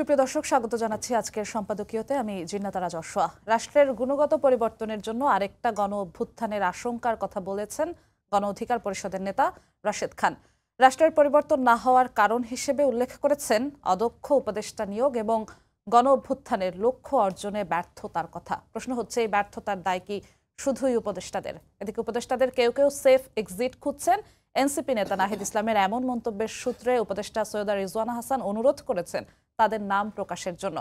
সুপ্রিয় দর্শক, স্বাগত জানাচ্ছি আজকের সম্পাদকীয়তে। আমি জিন্নাতারা যশোয়া। রাষ্ট্রের গুণগত পরিবর্তনের জন্য আরেকটা গণ অভ্যুত্থানের আশঙ্কার কথা বলেছেন গণ অধিকার পরিষদের নেতা রাশেদ খান। রাষ্ট্রের পরিবর্তন না হওয়ার কারণ হিসেবে উল্লেখ করেছেন অদক্ষ উপদেষ্টা নিয়োগ এবং গণ অভ্যুত্থানের লক্ষ্য অর্জনে ব্যর্থতার কথা। প্রশ্ন হচ্ছে, এই ব্যর্থতার দায় কি শুধুই উপদেষ্টাদের? এদিকে উপদেষ্টাদের কেউ কেউ সেফ এক্সিট খুঁজছেন। এনসিপি নেতা নাহিদ ইসলামের এমন মন্তব্যের সূত্রে উপদেষ্টা সৈয়দা রিজওয়ানা হাসান অনুরোধ করেছেন তাদের নাম প্রকাশের জন্য।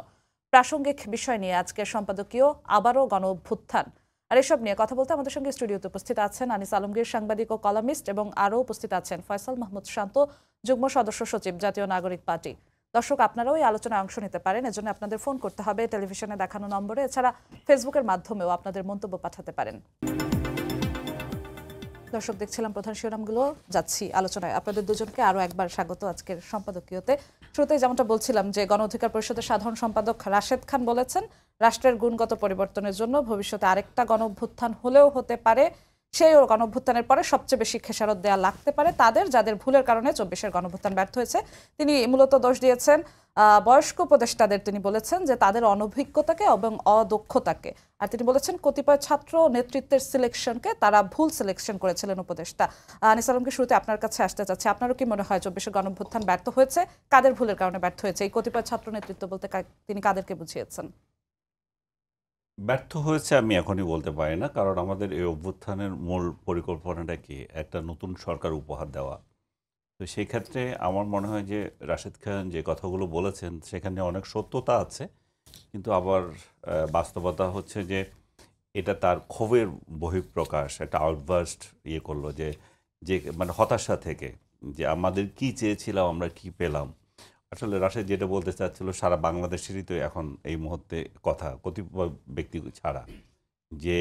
প্রাসঙ্গিক বিষয় নিয়ে আজকের সম্পাদকীয় আবারও গণ অভ্যুত্থান। আর এসব নিয়ে কথা বলতে আমাদের সঙ্গে স্টুডিওতে উপস্থিত আছেন আনিস আলমগীর, সাংবাদিক ও কলামিস্ট, এবং আরও উপস্থিত আছেন ফয়সাল মাহমুদ শান্ত, যুগ্ম সদস্য সচিব, জাতীয় নাগরিক পার্টি। দর্শক, আপনারাও এই আলোচনায় অংশ নিতে পারেন। এজন্য আপনাদের ফোন করতে হবে টেলিভিশনে দেখানো নম্বরে। এছাড়া ফেসবুকের মাধ্যমেও আপনাদের মন্তব্য পাঠাতে পারেন। দর্শক, দেখছিলাম প্রধান শিরোনামগুলো, যাচ্ছি আলোচনায়। আপনাদের দুজনকে আরও একবার স্বাগত আজকের সম্পাদকীয়তে। শুরুতেই যেমনটা বলছিলাম যে গণ অধিকার পরিষদের সাধারণ সম্পাদক রাশেদ খান বলেছেন রাষ্ট্রের গুণগত পরিবর্তনের জন্য ভবিষ্যতে আরেকটা গণ অভ্যুত্থান হলেও হতে পারে। সেই গণ অভ্যুত্থানের পরে সবচেয়ে বেশি খেসারত দেওয়া লাগতে পারে তাদের, যাদের ভুলের কারণে ২৪-এর গণ অভ্যুত্থান ব্যর্থ হয়েছে। তিনি মূলত দোষ দিয়েছেন বয়স্ক উপদেষ্টাদের। তিনি বলেছেন যে তাদের অনভিজ্ঞতাকে এবং অদক্ষতাকে। আর তিনি বলেছেন কতিপয় ছাত্র নেতৃত্বের সিলেকশনকে তারা ভুল সিলেকশন করেছিলেন উপদেষ্টা। আনিস আলমকে শুরুতে আপনার কাছে আসতে চাচ্ছি, আপনারও কি মনে হয় ২৪-এর গণ অভ্যুত্থান ব্যর্থ হয়েছে? কাদের ভুলের কারণে ব্যর্থ হয়েছে? এই কতিপয় ছাত্র নেতৃত্ব বলতে তিনি কাদেরকে বুঝিয়েছেন? ব্যর্থ হয়েছে আমি এখনই বলতে পারি না, কারণ আমাদের এই অভ্যুত্থানের মূল পরিকল্পনাটা কি, একটা নতুন সরকার উপহার দেওয়া। তো সেই ক্ষেত্রে আমার মনে হয় যে রাশেদ খান যে কথাগুলো বলেছেন সেখানে অনেক সত্যতা আছে, কিন্তু আবার বাস্তবতা হচ্ছে যে এটা তার ক্ষোভের বহিঃপ্রকাশ, একটা আউটবার্স্ট করলো যে যে মানে হতাশা থেকে, যে আমাদের কি চেয়েছিলাম, আমরা কি পেলাম। আসলে রাশেদ যেটা বলতে চাচ্ছিল, সারা বাংলাদেশেরই তো এখন এই মুহূর্তে কথা, কতিপয় ব্যক্তি ছাড়া, যে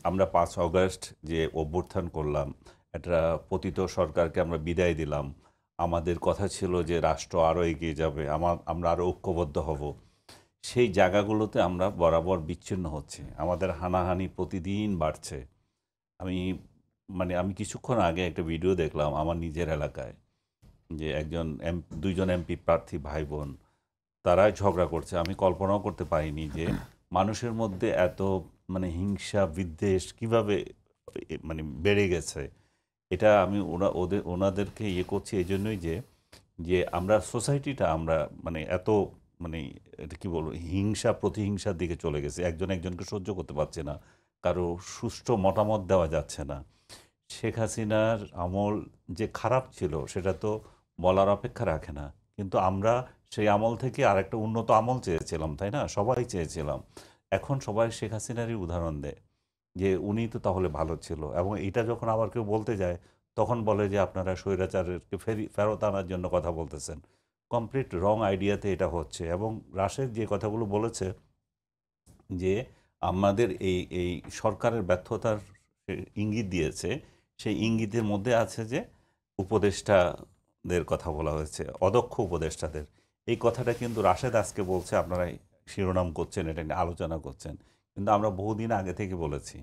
আমরা 5 অগস্ট যে অভ্যুত্থান করলাম, একটা পতিত সরকারকে আমরা বিদায় দিলাম। আমাদের কথা ছিল যে রাষ্ট্র আরও এগিয়ে যাবে, আমরা আরও ঐক্যবদ্ধ হব। সেই জায়গাগুলোতে আমরা বরাবর বিচ্ছিন্ন হচ্ছে, আমাদের হানাহানি প্রতিদিন বাড়ছে। আমি কিছুক্ষণ আগে একটা ভিডিও দেখলাম আমার নিজের এলাকায়, যে দুইজন এমপি প্রার্থী ভাই বোন, তারাই ঝগড়া করছে। আমি কল্পনাও করতে পারিনি যে মানুষের মধ্যে এত হিংসা বিদ্বেষ কিভাবে বেড়ে গেছে। এটা আমি ওনাদেরকে করছি এই জন্যই যে যে আমরা সোসাইটিটা আমরা এত এটা কি বলবো, হিংসা প্রতিহিংসার দিকে চলে গেছে। একজন একজনকে সহ্য করতে পারছে না, কারো সুষ্ঠু মতামত দেওয়া যাচ্ছে না। শেখ হাসিনার আমল যে খারাপ ছিল সেটা তো বলার অপেক্ষা রাখে না, কিন্তু আমরা সেই আমল থেকে আরেকটা উন্নত আমল চেয়েছিলাম, তাই না? সবাই চেয়েছিলাম। এখন সবাই শেখ হাসিনারই উদাহরণ দেয় যে উনি তো তাহলে ভালো ছিল, এবং এটা যখন আবার কেউ বলতে যায় তখন বলে যে আপনারা স্বৈরাচারকে ফেরত আনার জন্য কথা বলতেছেন। কমপ্লিট রং আইডিয়াতে এটা হচ্ছে। এবং রাশেদ যে কথাগুলো বলেছে যে আমাদের এই এই সরকারের ব্যর্থতার ইঙ্গিত দিয়েছে, সেই ইঙ্গিতের মধ্যে আছে যে উপদেষ্টাদের কথা বলা হয়েছে, অদক্ষ উপদেষ্টাদের। এই কথাটা কিন্তু রাশেদ আজকে বলছে, আপনারা শিরোনাম করছেন, এটা নিয়ে আলোচনা করছেন, কিন্তু আমরা বহুদিন আগে থেকে বলেছি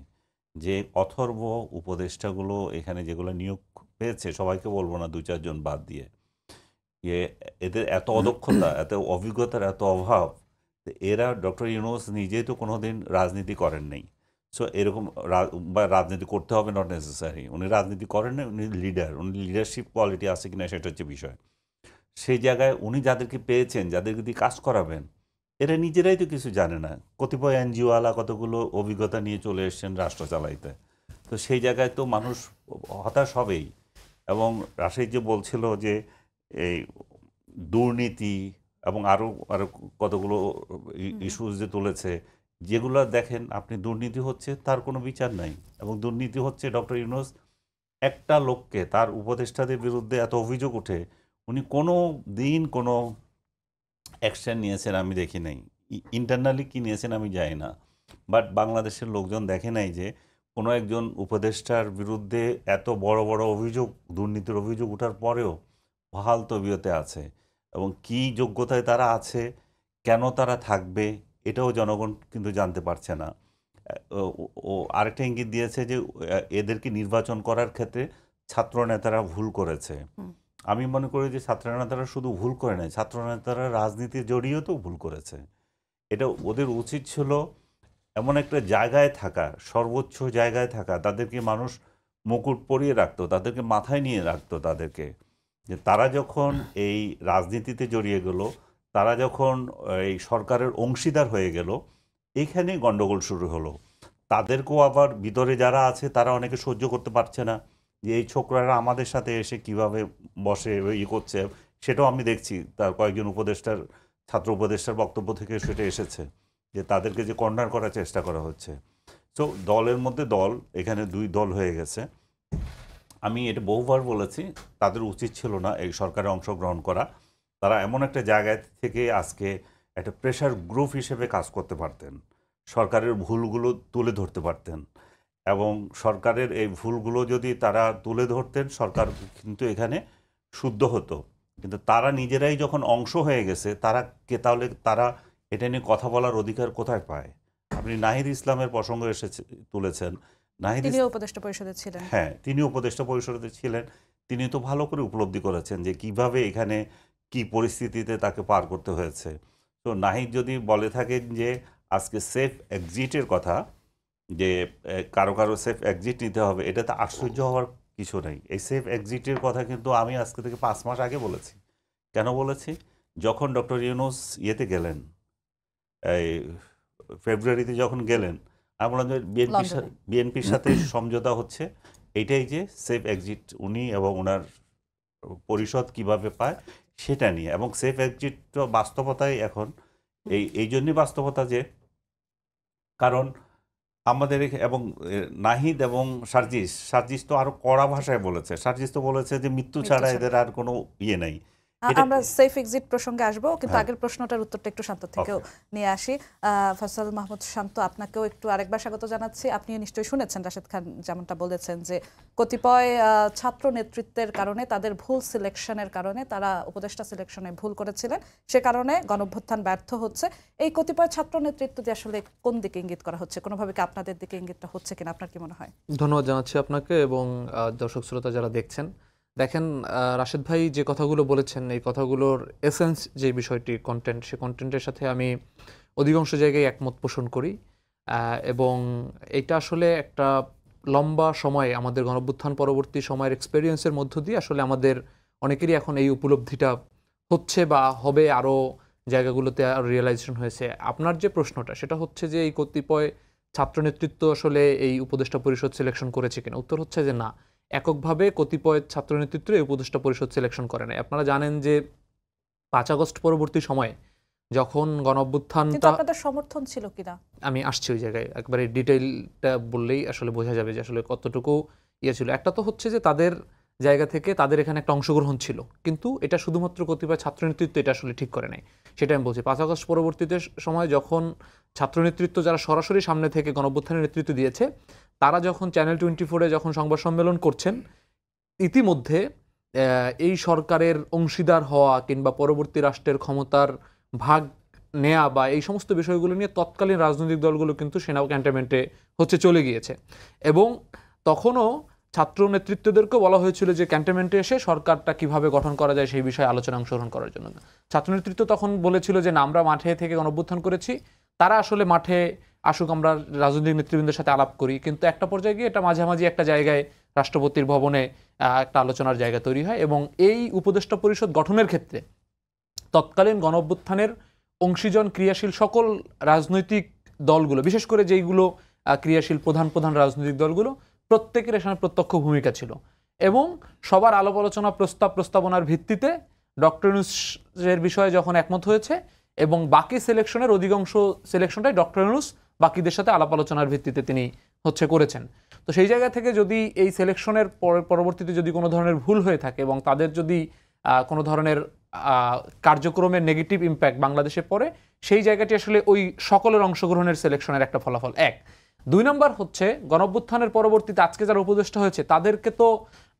যে অথর্ব উপদেষ্টাগুলো এখানে যেগুলো নিয়োগ পেয়েছে, সবাইকে বলবো না, 2-4 জন বাদ দিয়ে, এদের এত অদক্ষতা, এত অভিজ্ঞতার এত অভাব। এরা ডক্টর ইউনূস নিজেই তো কোনোদিন রাজনীতি করেন নাই। সো এরকম বা রাজনীতি করতে হবে নট নেসেসারি, উনি রাজনীতি করেন না, উনি লিডার, উনি লিডারশিপ কোয়ালিটি আছে কিনা সেটা হচ্ছে বিষয়। সেই জায়গায় উনি যাদেরকে পেয়েছেন, যাদেরকে দিয়ে কাজ করাবেন, এরা নিজেরাই তো কিছু জানে না। কতিপয় এনজিওওয়ালা কতগুলো অভিজ্ঞতা নিয়ে চলে এসছেন রাষ্ট্র চালাইতে। তো সেই জায়গায় তো মানুষ হতাশ হবেই। এবং রাশেদ যে বলছিল যে এই দুর্নীতি এবং আরও আরও কতগুলো ইস্যুস যে তুলেছে, যেগুলো দেখেন আপনি, দুর্নীতি হচ্ছে তার কোনো বিচার নাই, এবং দুর্নীতি হচ্ছে ডক্টর ইউনূস একটা লোককে, তার উপদেষ্টাদের বিরুদ্ধে এত অভিযোগ ওঠে, উনি কোনো দিন কোনো অ্যাকশন নিয়েছেন আমি দেখি নাই। ইন্টারনালি কি নিয়েছেন আমি জানি না, বাট বাংলাদেশের লোকজন দেখে নাই যে কোনো একজন উপদেষ্টার বিরুদ্ধে এত বড় বড় অভিযোগ, দুর্নীতির অভিযোগ ওঠার পরেও বহাল তবিয়তে আছে। এবং কি যোগ্যতায় তারা আছে, কেন তারা থাকবে, এটাও জনগণ কিন্তু জানতে পারছে না। ও আরেকটা ইঙ্গিত দিয়েছে যে এদেরকে নির্বাচন করার ক্ষেত্রে ছাত্র নেতারা ভুল করেছে। আমি মনে করি যে ছাত্রনেতারা শুধু ভুল করে নাই, ছাত্রনেতারা রাজনীতি জড়িয়েও তো ভুল করেছে। এটা ওদের উচিত ছিল এমন একটা জায়গায় থাকা, সর্বোচ্চ জায়গায় থাকা, তাদেরকে মানুষ মুকুট পরিয়ে রাখতো, তাদেরকে মাথায় নিয়ে রাখতো তাদেরকে, যে তারা যখন এই রাজনীতিতে জড়িয়ে গেল, তারা যখন এই সরকারের অংশীদার হয়ে গেল, এইখানেই গন্ডগোল শুরু হলো। তাদেরকেও আবার ভিতরে যারা আছে তারা অনেকে সহ্য করতে পারছে না যে এই ছোকরারা আমাদের সাথে এসে কিভাবে বসে করছে। সেটাও আমি দেখছি, তার কয়েকজন উপদেষ্টার, ছাত্র উপদেষ্টার বক্তব্য থেকে সেটা এসেছে যে তাদেরকে যে কর্নার করার চেষ্টা করা হচ্ছে। তো দলের মধ্যে দল, এখানে দুই দল হয়ে গেছে। আমি এটা বহুবার বলেছি, তাদের উচিত ছিল না এই সরকারে অংশগ্রহণ করা। তারা এমন একটা জায়গায় থেকে আজকে একটা প্রেশার গ্রুপ হিসেবে কাজ করতে পারতেন, সরকারের ভুলগুলো তুলে ধরতে পারতেন, এবং সরকারের এই ভুলগুলো যদি তারা তুলে ধরতেন, সরকার কিন্তু এখানে শুদ্ধ হতো। কিন্তু তারা নিজেরাই যখন অংশ হয়ে গেছে, তাহলে তারা এটা নিয়ে কথা বলার অধিকার কোথায় পায়? আপনি নাহিদ ইসলামের প্রসঙ্গ তুলেছেন। তিনি উপদেষ্টা পরিষদে ছিলেন। হ্যাঁ, তিনি উপদেষ্টা পরিষদে ছিলেন। তিনি তো ভালো করে উপলব্ধি করেছেন যে কিভাবে এখানে কি পরিস্থিতিতে তাকে পার করতে হয়েছে। তো নাহিদ যদি বলে থাকেন যে আজকে সেফ এক্সিটের কথা, যে কারো কারো সেফ এক্সিট নিতে হবে, এটাতে আশ্চর্য হওয়ার কিছু নেই। এই সেফ এক্সিটের কথা কিন্তু আমি আজকে থেকে 5 মাস আগে বলেছি। কেন বলেছি? যখন ডক্টর ইউনূস ইয়েতে গেলেন, এই ফেব্রুয়ারিতে যখন গেলেন, আমি বললাম যে বিএনপির সাথে সমঝোতা হচ্ছে, এইটাই যে সেফ এক্সিট উনি এবং ওনার পরিষদ কিভাবে পায় সেটা নিয়ে। এবং সেফ এক্সিট বাস্তবতায় এখন এই জন্যই বাস্তবতা যে, কারণ আমাদের এবং নাহিদ এবং সার্জিস তো আরো কড়া ভাষায় বলেছে। সার্জিস তো বলেছে যে মৃত্যু ছাড়া এদের আর কোনো ইয়ে নাই। আমরা সেফ এক্সিট প্রসঙ্গে আসবো, কিন্তু আগের প্রশ্নটার উত্তরটা একটু শান্ত থেকেও নিয়ে আসি। ফয়সাল মাহমুদ শান্ত, আপনাকেও একটু আরেকবার স্বাগত জানাচ্ছি। আপনিও নিশ্চয়ই শুনেছেন রাশেদ খান যেমনটা বলেছেন যে কতিপয় ছাত্র নেতৃত্বের কারণে, তাদের ভুল সিলেকশনের কারণে, তারা উপদেষ্টা সিলেকশনে ভুল করেছিলেন, সে কারণে গণঅভ্যুত্থান ব্যর্থ হচ্ছে। এই কতিপয় ছাত্র নেতৃত্ব দিয়ে আসলে কোন দিকে ইঙ্গিত করা হচ্ছে? কোনোভাবে কি আপনাদের দিকে ইঙ্গিতটা হচ্ছে কিনা, আপনার কি মনে হয়? ধন্যবাদ জানাচ্ছি আপনাকে এবং দর্শক শ্রোতা যারা দেখছেন। দেখেন, রাশেদ ভাই যে কথাগুলো বলেছেন, এই কথাগুলোর এসেন্স যে বিষয়টি, কন্টেন্ট, সে কন্টেন্টের সাথে আমি অধিকাংশ জায়গায় একমত পোষণ করি। এবং এটা আসলে একটা লম্বা সময়, আমাদের গণঅভ্যুত্থান পরবর্তী সময়ের এক্সপেরিয়েন্সের মধ্য দিয়ে আসলে আমাদের অনেকেরই এখন এই উপলব্ধিটা হচ্ছে বা হবে, আরও জায়গাগুলোতে রিয়েলাইজেশন হয়েছে। আপনার যে প্রশ্নটা, সেটা হচ্ছে যে এই কতিপয় ছাত্র নেতৃত্ব আসলে এই উপদেষ্টা পরিষদ সিলেকশন করেছে কিনা। উত্তর হচ্ছে যে না, এককভাবে কতিপয় ছাত্র নেতৃত্ব এই উপদেষ্টা পরিষদ সিলেকশন করে নাই। আপনারা জানেন যে 5 আগস্ট পরবর্তী সময়ে যখন গণঅভ্যুত্থানটা, আপনাদের সমর্থন ছিল কিনা, আমি আসছি ওই জায়গায়, একবারে ডিটেইলটা বললেই আসলে বোঝা যাবে যে আসলে কতটুকু ইয়ে ছিল। একটা তো হচ্ছে যে তাদের জায়গা থেকে তাদের এখানে একটা অংশগ্রহণ ছিল, কিন্তু এটা শুধুমাত্র কতিপয় ছাত্র নেতৃত্ব এটা আসলে ঠিক করে নাই, সেটা আমি বলছি। 5 আগস্ট পরবর্তীতে সময় যখন ছাত্র নেতৃত্ব, যারা সরাসরি সামনে থেকে গণঅভ্যুত্থানের নেতৃত্ব দিয়েছে, তারা যখন চ্যানেল 24-এ যখন সংবাদ সম্মেলন করছেন, ইতিমধ্যে এই সরকারের অংশীদার হওয়া কিংবা পরবর্তী রাষ্ট্রের ক্ষমতার ভাগ নেয়া বা এই সমস্ত বিষয়গুলো নিয়ে তৎকালীন রাজনৈতিক দলগুলো কিন্তু সেনা ক্যান্টনমেন্টে হচ্ছে চলে গিয়েছে। এবং তখনও ছাত্র নেতৃত্বদেরকেও বলা হয়েছিল যে ক্যান্টনমেন্টে এসে সরকারটা কিভাবে গঠন করা যায় সেই বিষয়ে আলোচনা অংশগ্রহণ করার জন্য। ছাত্র নেতৃত্ব তখন বলেছিল যে না, আমরা মাঠে থেকে গণঅভ্যুত্থান করেছি, তারা আসলে মাঠে আসুক, আমরা রাজনৈতিক নেতৃবৃন্দের সাথে আলাপ করি। কিন্তু একটা পর্যায়ে গিয়ে এটা মাঝামাঝি একটা জায়গায় রাষ্ট্রপতির ভবনে একটা আলোচনার জায়গা তৈরি হয়। এবং এই উপদেষ্টা পরিষদ গঠনের ক্ষেত্রে তৎকালীন গণঅভ্যুত্থানের অংশীজন ক্রিয়াশীল সকল রাজনৈতিক দলগুলো, বিশেষ করে যেইগুলো ক্রিয়াশীল প্রধান প্রধান রাজনৈতিক দলগুলো, প্রত্যেকের এখানে প্রত্যক্ষ ভূমিকা ছিল। এবং সবার আলাপ আলোচনা, প্রস্তাবনার ভিত্তিতে ডক্টর ইউনূসের বিষয়ে যখন একমত হয়েছে, এবং বাকি সিলেকশনের অধিকাংশ সিলেকশনটাই ডক্টর ইউনূস বাকিদের সাথে আলাপ আলোচনার ভিত্তিতে তিনি হচ্ছে করেছেন। তো সেই জায়গা থেকে যদি এই সিলেকশনের পরবর্তীতে যদি কোনো ধরনের ভুল হয়ে থাকে এবং তাদের যদি কোনো ধরনের কার্যক্রমের নেগেটিভ ইম্প্যাক্ট বাংলাদেশে পড়ে, সেই জায়গাটি আসলে ওই সকলের অংশগ্রহণের সিলেকশনের একটা ফলাফল। 1, 2 নম্বর হচ্ছে গণঅভ্যুত্থানের পরবর্তীতে আজকে যারা উপদেষ্টা হয়েছে, তাদেরকে তো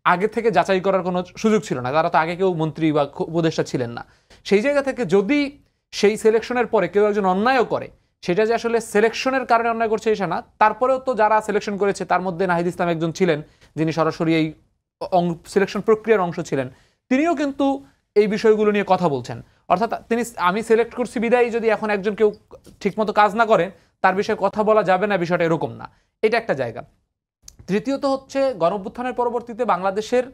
আগে থেকে যাচাই করার কোনো সুযোগ ছিল না, তারা তো আগে কেউ মন্ত্রী বা উপদেষ্টা ছিলেন না। সেই জায়গা থেকে যদি সেই সিলেকশনের পরে কেউ একজন অন্যায়ও করে, সেটা যে আসলে সিলেকশনের কারণে অন্যায় করছে এটা না। তারপরেও তো যারা সিলেকশন করেছে তার মধ্যে নাহিদ ইসলাম একজন ছিলেন, যিনি সরাসরি এই সিলেকশন প্রক্রিয়ার অংশ ছিলেন। তিনিও কিন্তু এই বিষয়গুলো নিয়ে কথা বলছেন। অর্থাৎ আমি সিলেক্ট করছি বিদায়ী যদি এখন একজন কেউ ঠিকমতো কাজ না করেন তার বিষয়ে কথা বলা যাবে না, বিষয়টা এরকম না। এটা একটা জায়গা। তৃতীয়ত হচ্ছে গণঅভ্যুত্থানের পরবর্তীতে বাংলাদেশের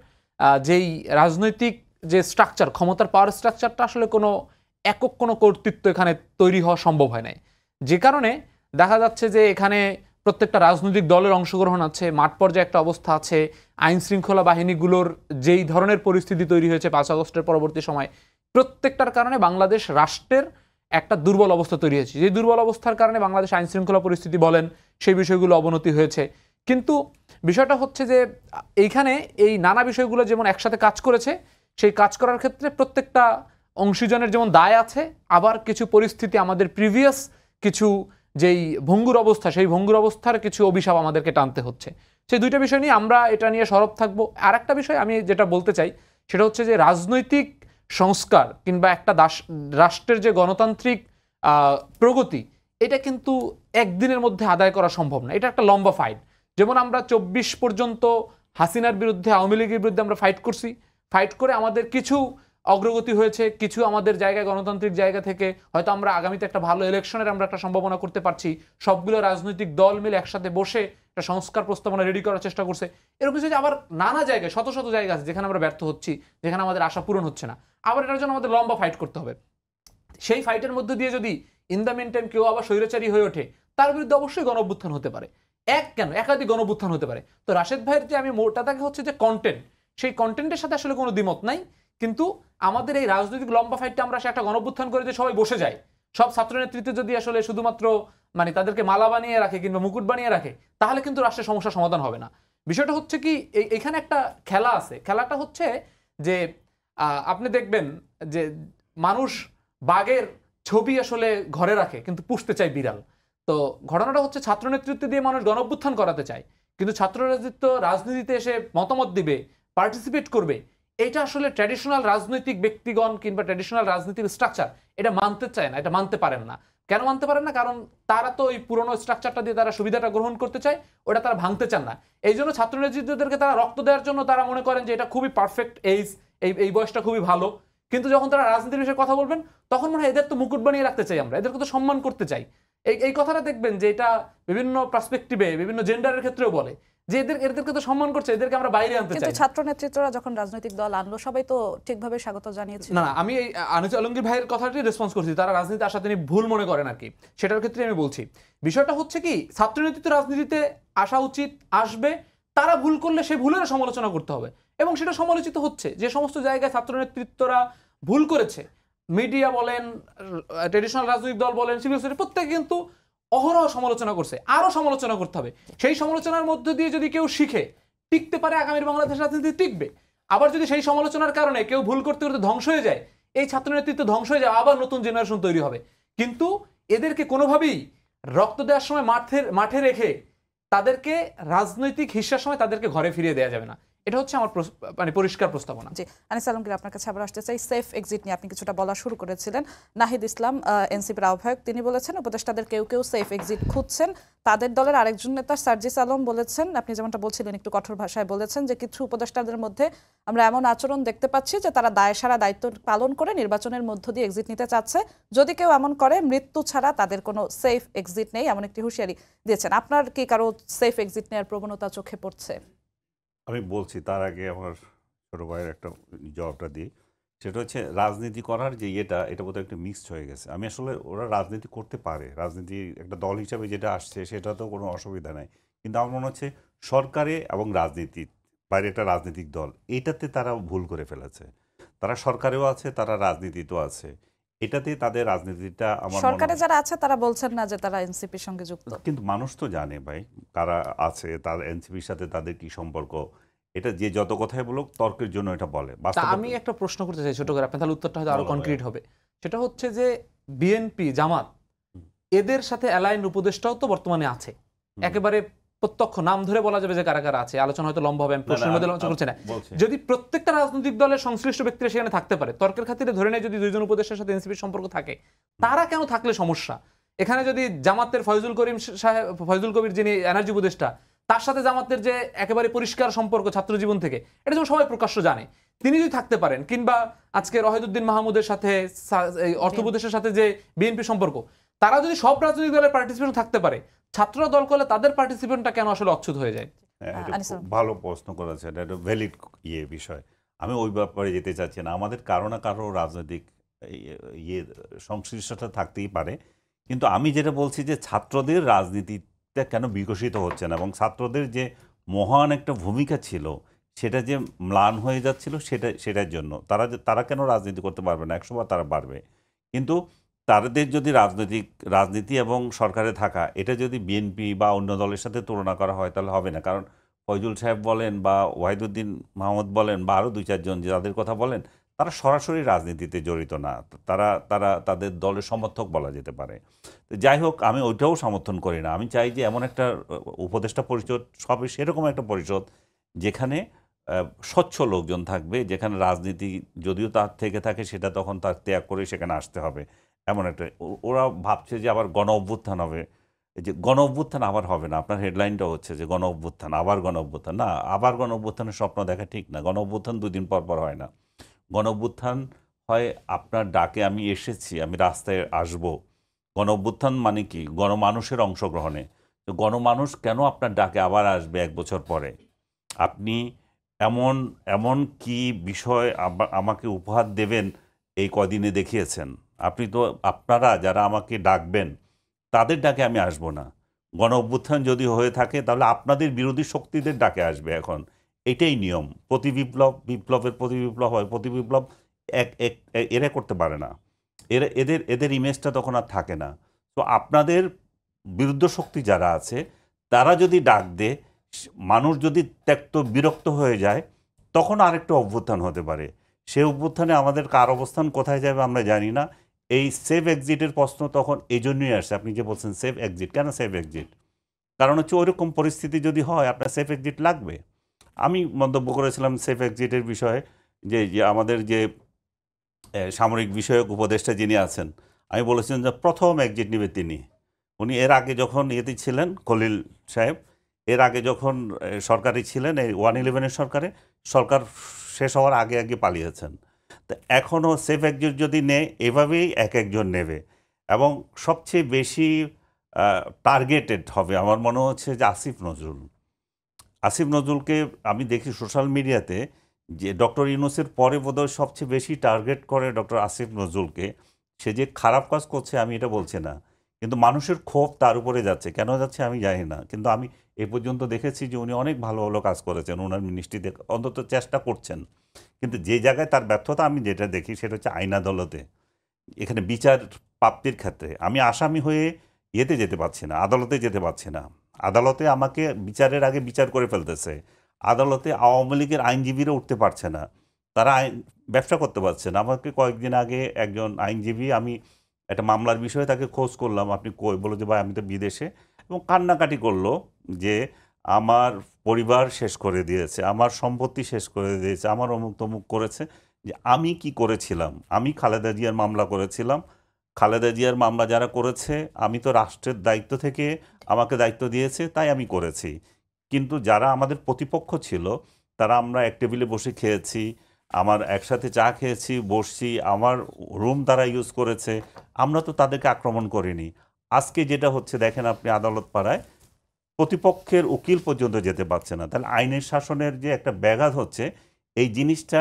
যেই রাজনৈতিক যে স্ট্রাকচার, ক্ষমতার পাওয়ার স্ট্রাকচারটা আসলে কোনো একক কোনো কর্তৃত্ব এখানে তৈরি হওয়া সম্ভব হয় নাই, যে কারণে দেখা যাচ্ছে যে এখানে প্রত্যেকটা রাজনৈতিক দলের অংশগ্রহণ আছে, মাঠ পর্যায়ে একটা অবস্থা আছে, আইন শৃঙ্খলা বাহিনীগুলোর যেই ধরনের পরিস্থিতি তৈরি হয়েছে 5 আগস্টের পরবর্তী সময়, প্রত্যেকটার কারণে বাংলাদেশ রাষ্ট্রের একটা দুর্বল অবস্থা তৈরি হয়েছে। যে দুর্বল অবস্থার কারণে বাংলাদেশ আইন শৃঙ্খলা পরিস্থিতি বলেন সেই বিষয়গুলো অবনতি হয়েছে। কিন্তু বিষয়টা হচ্ছে যে এইখানে এই নানা বিষয়গুলো যেমন একসাথে কাজ করেছে, সেই কাজ করার ক্ষেত্রে প্রত্যেকটা অংশীজনের যেমন দায় আছে, আবার কিছু পরিস্থিতি আমাদের প্রিভিয়াস কিছু যেই ভঙ্গুর অবস্থা, সেই ভঙ্গুর অবস্থার কিছু অভিশাপ আমাদেরকে টানতে হচ্ছে। সেই দুইটা বিষয় নিয়ে আমরা এটা নিয়ে সরব থাকবো। আর একটা বিষয় আমি যেটা বলতে চাই সেটা হচ্ছে যে রাজনৈতিক সংস্কার কিংবা একটা রাষ্ট্রের যে গণতান্ত্রিক প্রগতি, এটা কিন্তু একদিনের মধ্যে আদায় করা সম্ভব না। এটা একটা লম্বা ফাইট। যেমন আমরা 24 পর্যন্ত হাসিনার বিরুদ্ধে, আওয়ামী লীগের বিরুদ্ধে আমরা ফাইট করছি, ফাইট করে আমাদের কিছু অগ্রগতি হয়েছে, কিছু আমাদের জায়গায় গণতান্ত্রিক জায়গা থেকে হয়তো আমরা আগামীতে একটা ভালো ইলেকশনের আমরা একটা সম্ভাবনা করতে পারছি। সবগুলো রাজনৈতিক দল মিলে একসাথে বসে একটা সংস্কার প্রস্তাবনা রেডি করার চেষ্টা করছে। এরকম কিছু আবার নানা জায়গায় শত শত জায়গা আছে যেখানে আমরা ব্যর্থ হচ্ছি, যেখানে আমাদের আশা পূরণ হচ্ছে না। আবার এটার জন্য আমাদের লম্বা ফাইট করতে হবে। সেই ফাইটের মধ্যে দিয়ে যদি ইন দ্য মিন টাইম কেউ আবার স্বৈরাচারী হয়ে ওঠে, তার বিরুদ্ধে অবশ্যই গণঅভ্যুত্থান হতে পারে। একাধিক গণঅভ্যুত্থান হতে পারে। তো রাশেদ ভাইয়ের যে আমি মোটা থাকে হচ্ছে যে কন্টেন্ট, সেই কন্টেন্টের সাথে আসলে কোনো দ্বিমত নাই। কিন্তু আমাদের এই রাজনৈতিক লম্বা ফাইটটা আমরা সে একটা গণঅভ্যুত্থান করে যে সবাই বসে যায়, সব ছাত্র নেতৃত্বে যদি আসলে শুধুমাত্র মানে তাদেরকে মালা বানিয়ে রাখে কিংবা মুকুট বানিয়ে রাখে, তাহলে কিন্তু রাষ্ট্রের সমস্যার সমাধান হবে না। বিষয়টা হচ্ছে কি, এখানে একটা খেলা আছে। খেলাটা হচ্ছে যে আপনি দেখবেন যে মানুষ বাঘের ছবি আসলে ঘরে রাখে কিন্তু পুষতে চায় বিড়াল। তো ঘটনাটা হচ্ছে ছাত্র নেতৃত্ব দিয়ে মানুষ গণঅভ্যুত্থান করাতে চায়, কিন্তু ছাত্র নেতৃত্ব রাজনীতিতে এসে মতামত দিবে, পার্টিসিপেট করবে, এটা আসলে ট্র্যাডিশনাল রাজনৈতিক ব্যক্তিগণ কিংবা ট্র্যাডিশনাল রাজনৈতিক স্ট্রাকচার এটা মানতে চায় না, এটা মানতে পারেন না। কেন মানতে পারেন না? কারণ তারা তো ওই পুরনো স্ট্রাকচারটা দিয়ে তারা সুবিধাটা গ্রহণ করতে চায়, ওটা তারা ভাঙতে চান না। এই জন্য ছাত্র নেতৃত্বদেরকে তারা রক্ত দেওয়ার জন্য তারা মনে করেন যে এটা খুবই পারফেক্ট এজ, এই বয়সটা খুবই ভালো। কিন্তু যখন তারা রাজনীতির বিষয়ে কথা বলবেন তখন মনে হয় এদের তো মুকুট বানিয়ে রাখতে চাই, আমরা এদেরকে তো সম্মান করতে চাই। এই কথাটা দেখবেন যে এটা বিভিন্ন পার্সপেক্টিভে বিভিন্ন জেন্ডারের ক্ষেত্রেও বলে যে এদেরকে তো সম্মান করছে, এদেরকে আমরা বাইরে আনতে চাই। কিন্তু ছাত্র নেতৃত্বরা যখন রাজনৈতিক দল আনলো সবাই তো ঠিকভাবে স্বাগত জানিয়েছিল। না, আমি এই আনিস আলমগীর ভাইয়ের কথাটি রেসপন্স করছি, তারা রাজনীতি আসা তিনি ভুল মনে করেন আর কি, সেটার ক্ষেত্রে আমি বলছি। বিষয়টা হচ্ছে কি, ছাত্র নেতৃত্ব রাজনীতিতে আসা উচিত, আসবে। তারা ভুল করলে সেই ভুলের সমালোচনা করতে হবে এবং সেটা সমালোচিত হচ্ছে। যে সমস্ত জায়গায় ছাত্র নেতৃত্বরা ভুল করেছে, মিডিয়া বলেন, ট্রেডিশনাল রাজনৈতিক দল বলেন, সিভিল সোসাইটি প্রত্যেকে কিন্তু অহরহ সমালোচনা করছে, আরো সমালোচনা করতে হবে। সেই সমালোচনার মধ্য দিয়ে যদি কেউ শিখে টিকতে পারে, আগামীর বাংলাদেশ রাজনীতি টিকবে। আবার যদি সেই সমালোচনার কারণে কেউ ভুল করতে করতে ধ্বংস হয়ে যায়, এই ছাত্র নেতৃত্ব ধ্বংস হয়ে যায়, আবার নতুন জেনারেশন তৈরি হবে। কিন্তু এদেরকে কোনোভাবেই রক্ত দেওয়ার সময় মাঠে রেখে তাদেরকে রাজনৈতিক হিস্সার সময় তাদেরকে ঘরে ফিরিয়ে দেওয়া যাবে না। এটা হচ্ছে আমার মানে পরিষ্কার প্রস্তাবনা। জি, আনিস আলমগীর, আপনার কাছে আবার আসতে চাই। সেফ এক্সিট নিয়ে আপনি কিছুটা বলা শুরু করেছিলেন। নাহিদ ইসলাম, এনসিপির আহ্বায়ক, তিনি বলেছেন উপদেষ্টাদের কেউ কেউ সেফ এক্সিট খুঁজছেন। তাদের দলের আরেকজন নেতা সার্জিস আলম বলেছেন, আপনি যেমনটা বলছিলেন একটু কঠোর ভাষায় বলেছেন, যে কিছু উপদেষ্টাদের মধ্যে আমরা এমন আচরণ দেখতে পাচ্ছি যে তারা দায়সারা দায়িত্ব পালন করে নির্বাচনের মধ্য দিয়ে এক্সিট নিতে চাচ্ছে। যদি কেউ এমন করে, মৃত্যু ছাড়া তাদের কোনো সেফ এক্সিট নেই, এমন একটি হুঁশিয়ারি দিয়েছেন। আপনার কি কারো সেফ এক্সিট নেওয়ার প্রবণতা চোখে পড়ছে? আমি বলছি, তার আগে আমার ছোট ভাইয়ের একটা জবাবটা দিই। সেটা হচ্ছে রাজনীতি করার যে এটা বোধহয় একটু মিক্সড হয়ে গেছে। আমি আসলে ওরা রাজনীতি করতে পারে, রাজনীতি একটা দল হিসাবে যেটা আসছে সেটা তো কোনো অসুবিধা নাই। কিন্তু আমার মনে হচ্ছে সরকারে এবং রাজনীতির বাইরে একটা রাজনৈতিক দল, এটাতে তারা ভুল করে ফেলেছে। তারা সরকারেও আছে, তারা রাজনীতিতেও আছে। এটাতে তাদের রাজনীতিটা আমার সরকারে যারা আছে তারা বলছেন না যে তারা এনসিপির সঙ্গে যুক্ত, কিন্তু মানুষ তো জানে ভাই কারা আছে, তার এনসিপির সাথে তাদের কি সম্পর্ক। এটা যে যত কথাই বলুক তর্কের জন্য এটা বলে। আমি একটা প্রশ্ন করতে চাই ছোট করে, আপনার তাহলে উত্তরটা হয়তো আরো কনক্রিট হবে। সেটা হচ্ছে যে বিএনপি, জামাত, এদের সাথে অ্যালাইন উপদেষ্টাও তো বর্তমানে আছে। একেবারে প্রত্যক্ষ নাম ধরে বলা যাবে যে কারা কারা আছে, আলোচনা হয়তো লম্বা হবে, আমি প্রশ্নের মধ্যে আলোচনা করছি না। যদি প্রত্যেকটা রাজনৈতিক দলের সংশ্লিষ্ট ব্যক্তিরা সেখানে থাকতে পারে, তর্কের খাতিরে ধরে নেয় যদি দুইজন উপদেষ্টার সাথে এনসিপির সম্পর্ক থাকে, তারা কেন থাকলে সমস্যা? এখানে যদি জামাতের ফয়জুল কবির যিনি এনার্জি উপদেষ্টা, তার সাথে জামাতের যে একেবারে পরিষ্কার সম্পর্ক ছাত্র জীবন থেকে, এটা যেমন সবাই প্রকাশ্য জানে, তিনি যদি থাকতে পারেন, কিংবা আজকে রহিদুদ্দিন মাহমুদের সাথে এই অর্থ উপদেষ্টার সাথে যে বিএনপি সম্পর্ক, তারা যদি সব রাজনৈতিক দলের পার্টিসিপেশন থাকতে পারে, ছাত্র দল করলে তাদের পার্টিসিপেশনটা কেন আসলে অচ্ছুত হয়ে যায়? এটা খুব ভালো প্রশ্ন করেছেন, এটা ভ্যালিড বিষয়। আমি ওই ব্যাপারে যেতে চাচ্ছি না। আমাদের কারো না কারো রাজনৈতিক সংশ্লিষ্টতা থাকতেই পারে, কিন্তু আমি যেটা বলছি যে ছাত্রদের রাজনীতিটা কেন বিকশিত হচ্ছে না, এবং ছাত্রদের যে মহান একটা ভূমিকা ছিল সেটা যে ম্লান হয়ে যাচ্ছিল, সেটার জন্য তারা কেন রাজনীতি করতে পারবে না? 100 বার তারা পারবে, কিন্তু তাদের যদি রাজনীতি এবং সরকারে থাকা এটা যদি বিএনপি বা অন্য দলের সাথে তুলনা করা হয় তাহলে হবে না। কারণ ফয়জুল সাহেব বলেন বা ওয়াহিদুদ্দিন মাহমুদ বলেন বা আরও 2-4 জন যাদের কথা বলেন, তারা সরাসরি রাজনীতিতে জড়িত না, তারা তাদের দলের সমর্থক বলা যেতে পারে। তো যাই হোক, আমি ওইটাও সমর্থন করি না। আমি চাই যে এমন একটা উপদেষ্টা পরিষদ, সবই সেরকম একটা পরিষদ যেখানে স্বচ্ছ লোকজন থাকবে, যেখানে রাজনীতি যদিও তার থেকে থাকে সেটা তখন তার ত্যাগ করে সেখানে আসতে হবে। এমন একটা ওরা ভাবছে যে আবার গণ অভ্যুত্থান হবে, এই যে গণ অভ্যুত্থান আবার হবে না। আপনার হেডলাইনটা হচ্ছে যে গণ অভ্যুত্থান, আবার গণ অভ্যুত্থান। না, আবার গণ অভ্যুত্থানের স্বপ্ন দেখা ঠিক না। গণ অভ্যুত্থান 2 দিন পর পর হয় না। গণ অভ্যুত্থান হয় আপনার ডাকে আমি এসেছি, আমি রাস্তায় আসব। গণ অভ্যুত্থান মানে কি? গণমানুষের অংশগ্রহণে। তো গণমানুষ কেন আপনার ডাকে আবার আসবে 1 বছর পরে? আপনি এমন এমন কি বিষয় আমাকে উপহার দেবেন এই কদিনে দেখিয়েছেন। আপনি তো, আপনারা যারা আমাকে ডাকবেন তাদের ডাকে আমি আসব না। গণ অভ্যুত্থান যদি হয়ে থাকে তাহলে আপনাদের বিরোধী শক্তিদের ডাকে আসবে এখন। এটাই নিয়ম। বিপ্লবের প্রতি বিপ্লব হয়, প্রতি বিপ্লব এরা করতে পারে না। এদের ইমেজটা তখন আর থাকে না। তো আপনাদের বিরুদ্ধ শক্তি যারা আছে তারা যদি ডাক দেয়, মানুষ যদি বিরক্ত হয়ে যায়, তখন আরেকটা অভ্যুত্থান হতে পারে। সেই অভ্যুত্থানে আমাদের কার অবস্থান কোথায় যাবে আমরা জানি না। এই সেফ এক্সিটের প্রশ্ন তখন এই জন্যই আসছে। আপনি যে বলছেন সেফ এক্সিট, কেন সেফ এক্সিট? কারণ হচ্ছে ওইরকম পরিস্থিতি যদি হয় আপনার সেফ এক্সিট লাগবে। আমি মন্তব্য করেছিলাম সেফ এক্সিটের বিষয়ে যে আমাদের যে সামরিক বিষয়ক উপদেষ্টা যিনি আছেন, আমি বলেছিলাম যে প্রথম এক্সিট নেবে তিনি। উনি এর আগে যখন ইয়েতে ছিলেন, খলিল সাহেব, এর আগে যখন সরকারি ছিলেন, এই 111-এর সরকার শেষ হওয়ার আগে আগে পালিয়েছেন। তো এখনও সেফ এক্সিট যদি নেয়, এভাবেই এক একজন নেবে, এবং সবচেয়ে বেশি টার্গেটেড হবে আমার মনে হচ্ছে যে আসিফ নজরুলকে আমি দেখি সোশ্যাল মিডিয়াতে যে ডক্টর ইউনূসের পরে বোধহয় সবচেয়ে বেশি টার্গেট করে ডক্টর আসিফ নজরুলকে। সে যে খারাপ কাজ করছে আমি এটা বলছি না, কিন্তু মানুষের ক্ষোভ তার উপরে যাচ্ছে। কেন যাচ্ছে আমি জানি না, কিন্তু আমি এ পর্যন্ত দেখেছি যে উনি অনেক ভালো ভালো কাজ করেছেন, ওনার মিনিস্ট্রিতে অন্তত চেষ্টা করছেন। কিন্তু যে জায়গায় তার ব্যর্থতা আমি যেটা দেখি সেটা হচ্ছে আইন আদালতে। এখানে বিচার প্রাপ্তির ক্ষেত্রে আমি আসামি হয়ে ইয়েতে যেতে পারছি না, আদালতে যেতে পারছি না। আদালতে আমাকে বিচারের আগে বিচার করে ফেলতেছে। আদালতে আওয়ামী লীগের আইনজীবীরা উঠতে পারছে না, তারা ব্যবসা করতে পারছে না। আমাকে কয়েকদিন আগে একজন আইনজীবী, আমি একটা মামলার বিষয়ে তাকে খোঁজ করলাম, আপনি কই, বলো যে ভাই আমি তো বিদেশে, এবং কান্নাকাটি করলো যে আমার পরিবার শেষ করে দিয়েছে, আমার সম্পত্তি শেষ করে দিয়েছে, আমার অমুক তমুক করেছে। যে আমি কি করেছিলাম? আমি খালেদা জিয়ার মামলা করেছিলাম। খালেদা জিয়ার মামলা যারা করেছে, আমি তো রাষ্ট্রের দায়িত্ব থেকে আমাকে দায়িত্ব দিয়েছে তাই আমি করেছি। কিন্তু যারা আমাদের প্রতিপক্ষ ছিল, তারা আমরা এক টেবিলে বসে খেয়েছি, আমার একসাথে চা খেয়েছি, বসছি, আমার রুম তারা ইউজ করেছে, আমরা তো তাদেরকে আক্রমণ করিনি। আজকে যেটা হচ্ছে দেখেন আপনি, আদালত পাড়ায় প্রতিপক্ষের উকিল পর্যন্ত যেতে পারছে না। তাহলে আইনের শাসনের যে একটা ব্যাঘাত হচ্ছে, এই জিনিসটা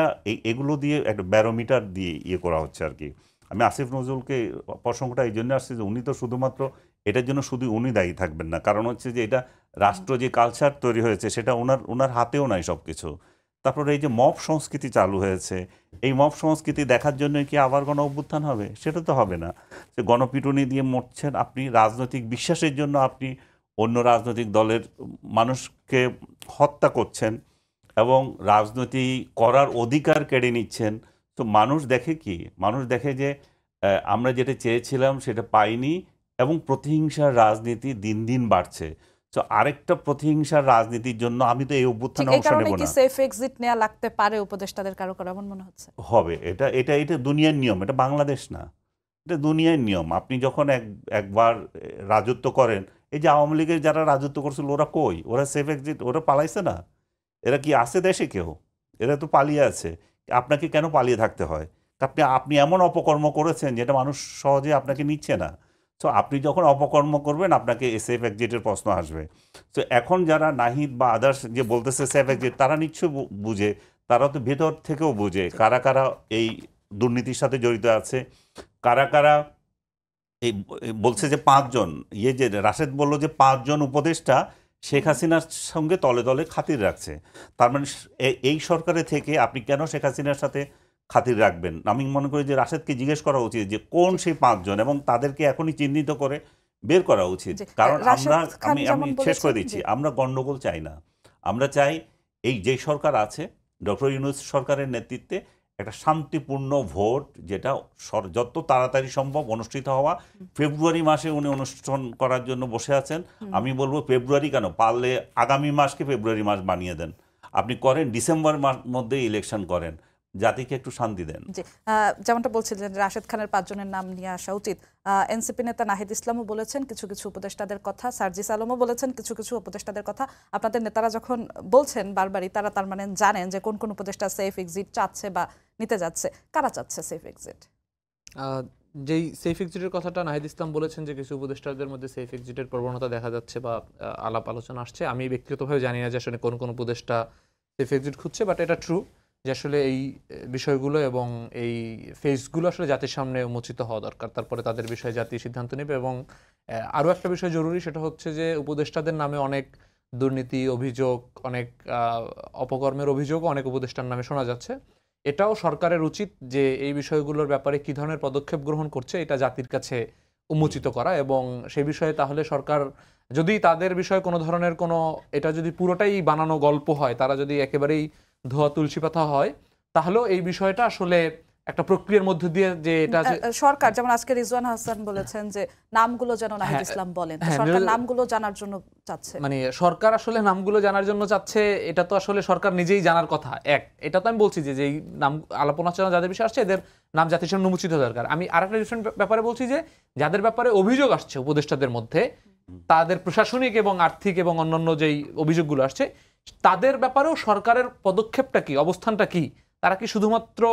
এগুলো দিয়ে একটা ব্যারোমিটার দিয়ে ইয়ে করা হচ্ছে আর কি। আমি আসিফ নজরুলকে প্রসঙ্গটা এই জন্য আসছে যে উনি তো শুধুমাত্র এটার জন্য শুধু উনি দায়ী থাকবেন না, কারণ হচ্ছে যে এটা রাষ্ট্র যে কালচার তৈরি হয়েছে সেটা ওনার হাতেও নাই সব কিছু। তারপরে এই যে মব সংস্কৃতি চালু হয়েছে, এই মব সংস্কৃতি দেখার জন্য কি আবার গণ অভ্যুত্থান হবে? সেটা তো হবে না। যে গণপিটুনি দিয়ে মরছেন আপনি, রাজনৈতিক বিশ্বাসের জন্য আপনি অন্য রাজনৈতিক দলের মানুষকে হত্যা করছেন এবং রাজনীতি করার অধিকার কেড়ে নিচ্ছেন। তো মানুষ দেখে কি? মানুষ দেখে যে আমরা যেটা চেয়েছিলাম সেটা পাইনি, এবং প্রতিহিংসার রাজনীতি দিন দিন বাড়ছে। তো আরেকটা প্রতিহিংসার রাজনীতির জন্য আমি তো এই অভ্যুত্থানে অংশ নেব না। সেফ এক্সিট নেওয়া লাগতে পারে উপদেষ্টাদের কারো কারো, এমন মনে হচ্ছে হবে। এটা দুনিয়ার নিয়ম, এটা বাংলাদেশ না, এটা দুনিয়ার নিয়ম। আপনি যখন একবার রাজত্ব করেন, এই যে আওয়ামী লীগের যারা রাজত্ব করছিল ওরা কই? ওরা সেফ এক্সিট, ওরা পালাইছে না? এরা কি আছে দেশে কেউ? এরা তো পালিয়ে আছে। আপনাকে কেন পালিয়ে থাকতে হয়? আপনি এমন অপকর্ম করেছেন যেটা মানুষ সহজে আপনাকে নিচ্ছে না। তো আপনি যখন অপকর্ম করবেন আপনাকে সেফ এক্সিটের প্রশ্ন আসবে। তো এখন যারা নাহিদ বা আদার্স যে বলতেছে সেফ এক্সিট, তারা নিশ্চয়ই বুঝে, তারা তো ভেতর থেকেও বুঝে কারা কারা এই দুর্নীতির সাথে জড়িত আছে, কারা কারা এই বলছে যে 5 জন, যে রাশেদ বলল যে 5 জন উপদেষ্টা শেখ হাসিনার সঙ্গে তলে তলে খাতির রাখছে। তার মানে এই সরকারে থেকে আপনি কেন শেখ হাসিনার সাথে খাতির রাখবেন? আমি মনে করি যে রাশেদকে জিজ্ঞেস করা উচিত যে কোন সেই 5 জন, এবং তাদেরকে এখনই চিহ্নিত করে বের করা উচিত। কারণ আমি শেষ করে দিচ্ছি, আমরা গণ্ডগোল চাই না। আমরা চাই এই যে সরকার আছে, ডক্টর ইউনূস সরকারের নেতৃত্বে একটা শান্তিপূর্ণ ভোট, যেটা যত তাড়াতাড়ি সম্ভব অনুষ্ঠিত হওয়া। ফেব্রুয়ারি মাসে উনি অনুষ্ঠান করার জন্য বসে আছেন। আমি বলবো ফেব্রুয়ারি কেন, পারলে আগামী মাসকে ফেব্রুয়ারি মাস বানিয়ে দেন। আপনি করেন ডিসেম্বর মাস মধ্যে ইলেকশন করেন, জাতিকে একটু শান্তি দেন। জি, যেমনটা বলছিলেন রাশেদ খানের 5 জনের নাম নিয়ে আসা উচিত। এনসিপি নেতা নাহিদ ইসলামও বলেছেন কিছু কিছু উপদেষ্টাদের কথা, সার্জিস আলমও বলেছেন কিছু কিছু উপদেষ্টাদের কথা। আপনাদের নেতারা যখন বলছেন বারবারই, তারা তার মানে জানেন যে কোন কোন উপদেষ্টা সেফ এক্সিট চাচ্ছে বা নিতে যাচ্ছে। কারা চাচ্ছে সেফ এক্সিট? যেই সেফ এক্সিটের কথাটা নাহিদ ইসলাম বলেছেন যে কিছু উপদেষ্টাদের মধ্যে সেফ এক্সিটের প্রবণতা দেখা যাচ্ছে বা আলাপ আলোচনা আসছে, আমি ব্যক্তিগতভাবে জানি না যে আসলে কোন কোন উপদেষ্টা সেফ এক্সিট খুঁজছে, বাট এটা ট্রু যে আসলে এই বিষয়গুলো এবং এই ফেসগুলো আসলে জাতির সামনে উন্মোচিত হওয়া দরকার, তারপরে তাদের বিষয়ে জাতি সিদ্ধান্ত নেবে। এবং আরও একটা বিষয় জরুরি, সেটা হচ্ছে যে উপদেষ্টাদের নামে অনেক দুর্নীতি অভিযোগ, অনেক অপকর্মের অভিযোগও অনেক উপদেষ্টার নামে শোনা যাচ্ছে। এটাও সরকারের উচিত যে এই বিষয়গুলোর ব্যাপারে কী ধরনের পদক্ষেপ গ্রহণ করছে এটা জাতির কাছে উন্মোচিত করা, এবং সেই বিষয়ে তাহলে সরকার যদি তাদের বিষয়ে কোনো ধরনের কোনো, এটা যদি পুরোটাই বানানো গল্প হয়, তারা যদি একেবারেই ধোয়া তুলসী পাতা হয়, তাহলেও এই বিষয়টা আসলে একটা প্রক্রিয়ার মধ্যে দিয়ে যে এটা সরকার, যেমন আজকে রিজওয়ান হাসান বলেছেন যে নামগুলো যেন নাহিদ ইসলাম বলেন, সরকার নামগুলো জানার জন্য চাচ্ছে। মানে সরকার আসলে নামগুলো জানার জন্য চাচ্ছে, এটা তো আসলে সরকার নিজেই জানার কথা। এটা তো আমি বলছি যে যেই নাম আলাপনা যাদের বিষয়ে আসছে এদের নাম জাতির সামনে উন্মোচিত দরকার। আমি আরেকটা ডিফারেন্ট ব্যাপারে বলছি যে যাদের ব্যাপারে অভিযোগ আসছে উপদেষ্টাদের মধ্যে, তাদের প্রশাসনিক এবং আর্থিক এবং অন্যান্য যেই অভিযোগগুলো আসছে, তাদের ব্যাপারেও সরকারের পদক্ষেপটা কি, অবস্থানটা কি? তারা কি শুধুমাত্র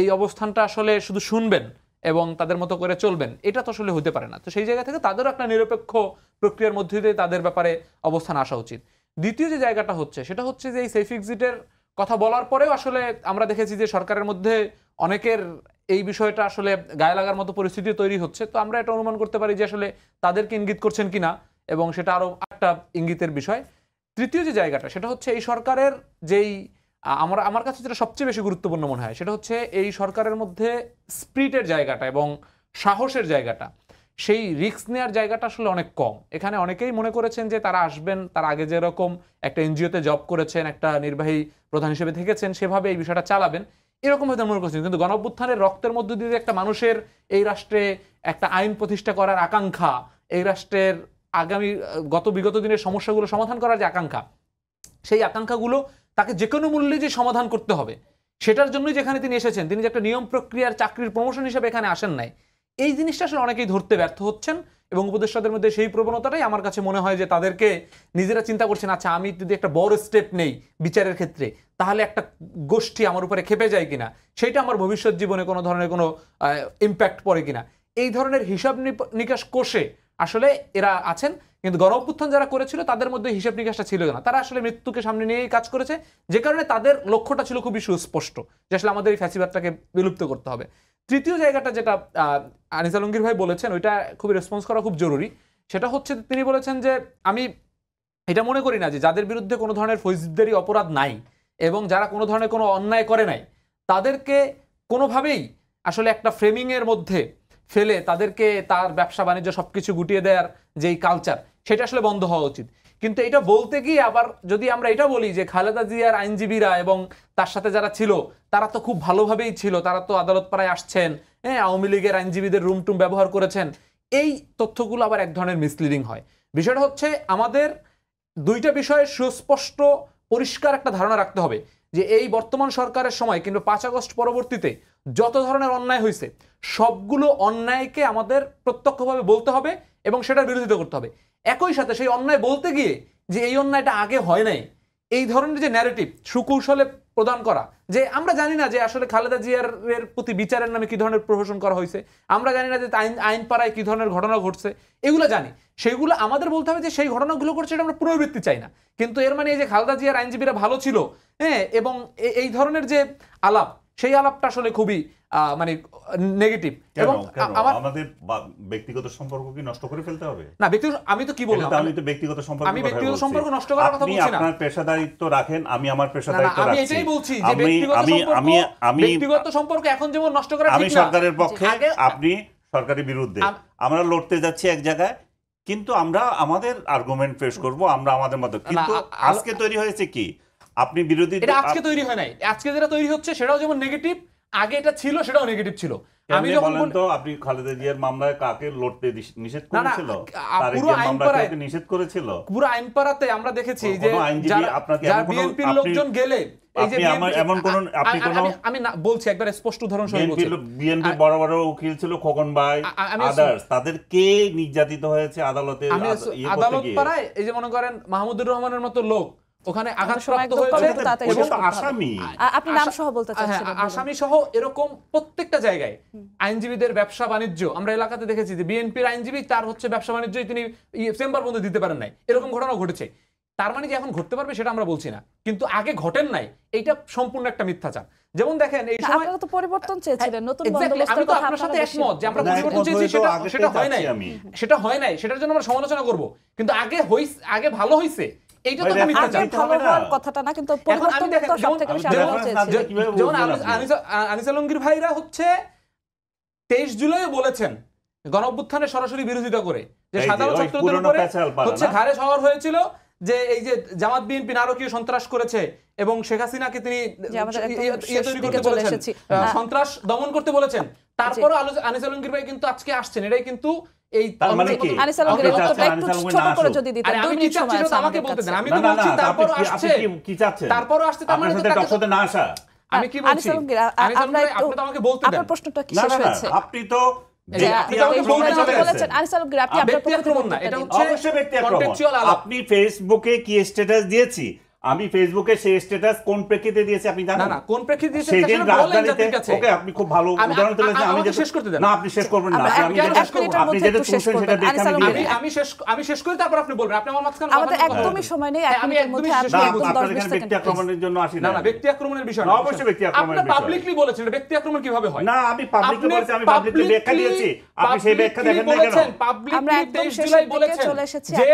এই অবস্থানটা আসলে শুধু শুনবেন এবং তাদের মতো করে চলবেন? এটা তো আসলে হতে পারে না। তো সেই জায়গা থেকে তাদেরও একটা নিরপেক্ষ প্রক্রিয়ার মধ্যে দিয়ে তাদের ব্যাপারে অবস্থান আসা উচিত। দ্বিতীয় যে জায়গাটা হচ্ছে সেটা হচ্ছে যে এই সেফ এক্সিটের কথা বলার পরেও আসলে আমরা দেখেছি যে সরকারের মধ্যে অনেকের এই বিষয়টা আসলে গায়ে লাগার মতো পরিস্থিতি তৈরি হচ্ছে। তো আমরা এটা অনুমান করতে পারি যে আসলে তাদেরকে ইঙ্গিত করছেন কিনা, এবং সেটা আরও একটা ইঙ্গিতের বিষয়। তৃতীয় যে জায়গাটা সেটা হচ্ছে এই সরকারের যেই আমার কাছে যেটা সবচেয়ে বেশি গুরুত্বপূর্ণ মনে হয় সেটা হচ্ছে এই সরকারের মধ্যে স্পিরিটের জায়গাটা এবং সাহসের জায়গাটা, সেই রিস্ক নেওয়ার জায়গাটা আসলে অনেক কম। এখানে অনেকেই মনে করেছেন যে তারা আসবেন, তার আগে যেরকম একটা এনজিওতে জব করেছেন, একটা নির্বাহী প্রধান হিসেবে থেকেছেন, সেভাবে এই বিষয়টা চালাবেন, এরকম হয়তো মনে করছেন। কিন্তু গণঅভ্যুত্থানের রক্তের মধ্যে দিয়ে একটা মানুষের এই রাষ্ট্রে একটা আইন প্রতিষ্ঠা করার আকাঙ্ক্ষা, এই রাষ্ট্রের আগামী বিগত দিনের সমস্যাগুলো সমাধান করার যে আকাঙ্ক্ষা, সেই আকাঙ্ক্ষাগুলো তাকে যে কোনো মূল্যে যে সমাধান করতে হবে, সেটার জন্যই যেখানে তিনি এসেছেন, তিনি যে একটা নিয়ম প্রক্রিয়ার চাকরির প্রমোশন হিসেবে এখানে আসেন নাই, এই জিনিসটা আসলে অনেকেই ধরতে ব্যর্থ হচ্ছেন। এবং উপদেষ্টাদের মধ্যে সেই প্রবণতাটাই আমার কাছে মনে হয় যে তাদেরকে নিজেরা চিন্তা করছেন, আচ্ছা আমি যদি একটা বড় স্টেপ নেই বিচারের ক্ষেত্রে, তাহলে একটা গোষ্ঠী আমার উপরে খেপে যায় কিনা, সেটা আমার ভবিষ্যৎ জীবনে কোনো ধরনের কোনো ইম্প্যাক্ট পড়ে কিনা, এই ধরনের হিসাব নিকাশ কষে আসলে এরা আছেন। কিন্তু গণঅভ্যুত্থান যারা করেছিল তাদের মধ্যে হিসাব নিকাশটা ছিল না, তারা আসলে মৃত্যুকে সামনে নিয়েই কাজ করেছে, যে কারণে তাদের লক্ষ্যটা ছিল খুবই সুস্পষ্ট যে আসলে আমাদের এই ফ্যাসিবাদটাকে বিলুপ্ত করতে হবে। তৃতীয় জায়গাটা যেটা আনিস আলমগীর ভাই বলেছেন, ওইটা খুবই রেসপন্স করা খুব জরুরি। সেটা হচ্ছে তিনি বলেছেন যে আমি এটা মনে করি না যে যাদের বিরুদ্ধে কোনো ধরনের ফৌজদারি অপরাধ নাই এবং যারা কোনো ধরনের কোনো অন্যায় করে নাই, তাদেরকে কোনোভাবেই আসলে একটা ফ্রেমিংয়ের মধ্যে ফেলে তাদেরকে তার ব্যবসা বাণিজ্য সবকিছু গুটিয়ে দেওয়ার যেই কালচার, সেটা আসলে বন্ধ হওয়া উচিত। কিন্তু এটা বলতে গিয়ে আবার যদি আমরা এটা বলি যে খালেদা জিয়ার আইনজীবীরা এবং তার সাথে যারা ছিল তারা তো খুব ভালোভাবেই ছিল, তারা তো আদালত পাড়ায় আসছেন, হ্যাঁ, আওয়ামী লীগের আইনজীবীদের রুম টুম ব্যবহার করেছেন, এই তথ্যগুলো আবার এক ধরনের মিসলিডিং হয়। বিষয়টা হচ্ছে আমাদের দুইটা বিষয়ে সুস্পষ্ট পরিষ্কার একটা ধারণা রাখতে হবে যে এই বর্তমান সরকারের সময় কিংবা 5 আগস্ট পরবর্তীতে যত ধরনের অন্যায় হয়েছে সবগুলো অন্যায়কে আমাদের প্রত্যক্ষভাবে বলতে হবে এবং সেটার বিরোধিতা করতে হবে। একই সাথে সেই অন্যায় বলতে গিয়ে যে এই অন্যায়টা আগে হয় নাই, এই ধরনের যে ন্যারেটিভ সুকৌশলে প্রদান করা, যে আমরা জানি না যে আসলে খালেদা জিয়ার প্রতি বিচারের নামে কি ধরনের প্রহসন করা হয়েছে, আমরা জানি না যে আইন পাড়ায় কি ধরনের ঘটনা ঘটছে, এগুলো জানি, সেগুলো আমাদের বলতে হবে যে সেই ঘটনাগুলো ঘটছে এটা আমরা পুনরাবৃত্তি চাই না। কিন্তু এর মানে এই যে খালেদা জিয়ার আইনজীবীরা ভালো ছিল, হ্যাঁ, এবং এই ধরনের যে আলাপ, সেই আলাপটা আসলে খুবই মানে নেগেটিভ। এবং আমাদের ব্যক্তিগত সম্পর্ক কি নষ্ট করে ফেলতে হবে? না, ব্যক্তিগত আমি তো কি বললাম, আমি তো ব্যক্তিগত সম্পর্ক নষ্ট করার কথা বলছি না। আপনার পেশাদারিত্ব রাখেন, আমি আমার পেশাদারিত্ব রাখছি। আমি এটাই বলছি যে ব্যক্তিগত সম্পর্ক এখন যেমন নষ্ট করা ঠিক না। আমি সরকারের পক্ষে, আপনি সরকারের বিরুদ্ধে। আমরা লড়তে যাচ্ছি এক জায়গায়, কিন্তু আমরা আমাদের আর্গুমেন্ট পেশ করব, আমরা আমাদের মতো। কিন্তু আজকে তৈরি হয়েছে কি, আপনি বিরোধী, এটা আজকে তৈরি হয় নাই। আজকে যেটা তৈরি হচ্ছে সেটাও যেমন নেগেটিভ, আগে এটা ছিল সেটাও নেগেটিভ ছিল। আমি যখন বলেন তো আপনি খালেদা জিয়ার মামলায় কাকে লড়তে নিষেধ করেছিল? পুরো আইনপাড়াতে নিষেধ করেছিল। পুরো আইনপাড়াতে আমরা দেখেছি যে যারা বিএনপির লোকজন গেলে, এই যে এমন কোন আপনি কোন, আমি বলছি একবার স্পষ্ট উদাহরণ সহ বলছি, বিএনপি বড় বড় উকিল ছিল খোকন ভাই, আদার্স, তাদের কে নির্যাতিত হয়েছে আদালতে, আদালত পাড়ায়। এই যে মনে করেন মাহমুদুর রহমানের মতো লোক ওখানে আঘাতপ্রাপ্ত হয়েছে, আপনি নাম সহ বলতে চাচ্ছেন, আসামি সহ এরকম প্রত্যেকটা জায়গায় আইনজীবীদের ব্যবসা বাণিজ্য আমরা এলাকাতে দেখেছি যে বিএনপির আইনজীবী তার হচ্ছে ব্যবসা বাণিজ্য তিনি চেম্বার বন্ধ দিতে পারেন নাই, এরকম ঘটনা ঘটেছে। তার মানে যে এখন ঘটতে পারবে সেটা আমরা বলছি না, কিন্তু আগে ঘটেন নাই, এইটা সম্পূর্ণ একটা মিথ্যাচার। যেমন দেখেন এই সময় আপনারা তো পরিবর্তন চেয়েছিলেন, নতুন বন্দোবস্তের কথা আপনার সাথে একমত যে আমরা পরিবর্তন চেয়েছি, সেটা হয় নাই, সেটা হয় নাই, সেটার জন্য আমরা সমালোচনা করব। কিন্তু আগে ভালো হইছে, এইটা তো মিথ্যাচার। ভালো হওয়ার কথাটা না, কিন্তু পরিবর্তন তো সবথেকে বেশি আমরা চেয়েছি। যেমন আনিস আলমগীর ভাইরা হচ্ছে 23 জুলাই বলেছেন গণঅভ্যুত্থানের সরাসরি বিরোধিতা করে যে সাধারণ ছাত্রদের উপরে হচ্ছে ঘাড়ে সওয়ার হয়েছিল, যে এই যে জামাত বিএনপি নারকীয় সন্ত্রাস করেছে এবং শেখ হাসিনাকে তিনি সন্ত্রাস দমন করতে বলেছেন। তারপরও আনিস আলমগীর ভাই কিন্তু আজকে আসছেন, এটাই কিন্তু এই আনিস আলমগীর উত্তরটা একটু ছোট করে যদি দিতেন, 2 মিনিট সময় আছে আমাকে বলতে দেন। আমি তো বলছি তারপরও আসছে, কি চাচ্ছেন? তারপরও আসছে, তার মানে তার না আসা। আমি কি বলছি, আনিস আলমগীর আপনি তো আমাকে বলতে দেন। আপনার প্রশ্নটা কি শেষ হয়েছে? আপনি তো আপনি ফেসবুকে কি স্ট্যাটাস দিয়েছি, আমি ফেসবুকে সেই স্ট্যাটাস কোন প্রেক্ষিতে দিয়েছি আপনি জানেন? না, কোন প্রেক্ষিতে দিয়েছেন সেদিন রাজধানীতে। ওকে, আপনি খুব ভালো উদাহরণ তুলেছেন। আমি শেষ করতে দেন। না, আপনি শেষ করবেন না, আপনি যেটা তুলছেন সেটা দেখে আমি শেষ করি, তারপর আপনি বলবেন। আপনি আমার মাঝখানে আমাদের একদমই সময় নেই, আমি মধ্যে আপনি একদম 10-20 সেকেন্ড ব্যক্তি আক্রমণের জন্য আসি না। ব্যক্তি আক্রমণের বিষয় না, অবশ্যই ব্যক্তি আক্রমণের বিষয়। আপনি পাবলিকলি বলেছেন ব্যক্তি আক্রমণ কিভাবে হয়। না, আমি পাবলিকলি বলেছি, আমি পাবলিকলি ব্যাখ্যা দিয়েছি, আপনি সেই ব্যাখ্যা দেখেন না কেন? আমরা একদম 23 জুলাই বলেছেন, যে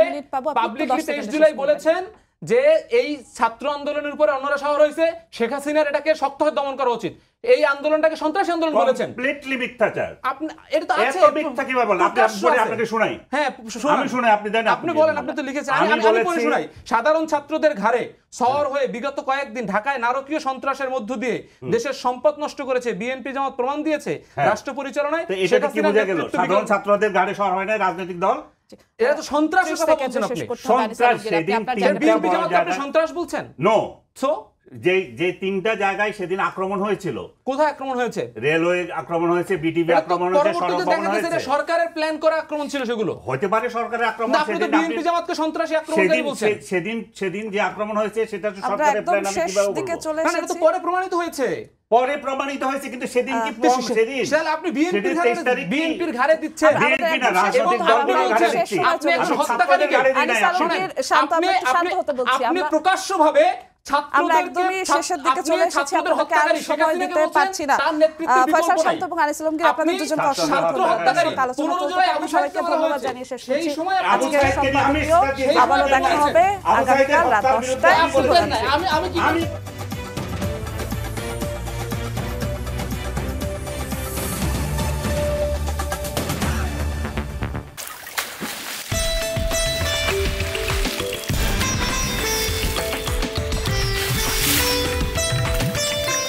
পাবলিকলি 23 জুলাই বলেছেন যে এই ছাত্র আন্দোলনের উপরে অন্যরা শহর হয়েছে, শেখ হাসিনার এটাকে শক্তভাবে দমন করা উচিত, এই আন্দোলনটাকে সন্ত্রাসী আন্দোলন বলেছেন। কমপ্লিটলি মিথ্যাচার। আপনি এটা তো আছে, এত মিথ্যা কিভাবে বলেন? আপনাকে শোনাই। হ্যাঁ, আমি শুনাই, আপনি দেন, আপনি বলেন, আপনি তো লিখেছেন, আমি পড়ে শোনাই। সাধারণ ছাত্রদের ঘাড়ে সওয়ার হয়ে বিগত কয়েকদিন ঢাকায় নারকীয় সন্ত্রাসের মধ্য দিয়ে দেশের সম্পদ নষ্ট করেছে বিএনপি জামাত প্রমাণ দিয়েছে রাষ্ট্র পরিচালনায়। এটা কি বোঝা গেল? সাধারণ ছাত্রদের ঘাড়ে সওয়ার হয় না রাজনৈতিক দল? এটা তো সন্ত্রাসের কথা বলছেন আপনি। সন্ত্রাস সেদিন বিএনপি জামাতকে আপনি সন্ত্রাস বলছেন? নো। সো যে 3টা জায়গায় সেদিন আক্রমণ হয়েছিল। কোথায় আক্রমণ হয়েছে? রেলওয়ে আক্রমণ হয়েছে, বিটিভি আক্রমণ হয়েছে, সড়ক আক্রমণ হয়েছে। সরকারের প্ল্যান করা আক্রমণ ছিল সেগুলো। হতে পারে সরকারের আক্রমণ। সেদিন বিএনপি জামাতকে সন্ত্রাসী আক্রমণকারী বলছেন। সেদিন যে আক্রমণ হয়েছে সেটা তো সরকারের প্ল্যান। আমি কিভাবে বলবো? না, এটা তো পরে প্রমাণিত হয়েছে। পরে প্রমাণিত হয়েছে, কিন্তু সেদিন কি সেদিন তাহলে আপনি বিএনপির ঘাড়ে দিচ্ছেন। বিএনপি না, রাজনৈতিক দলগুলোর ঘাড়ে দিচ্ছি। আপনি প্রকাশ্যভাবে আমরা একদমই শেষের দিকে চলে এসেছি, আপনাকে আর সময় দিতে পারছি না। ফয়সাল শান্ত এবং আনিস আলমগীর, আপনাদের দুজনকে অসংখ্য ধন্যবাদ। সবাইকে ধন্যবাদ জানিয়ে শেষ করছি আজকের সম্পাদকীয়। আবারও দেখা হবে আগামীকাল রাত 10টায়।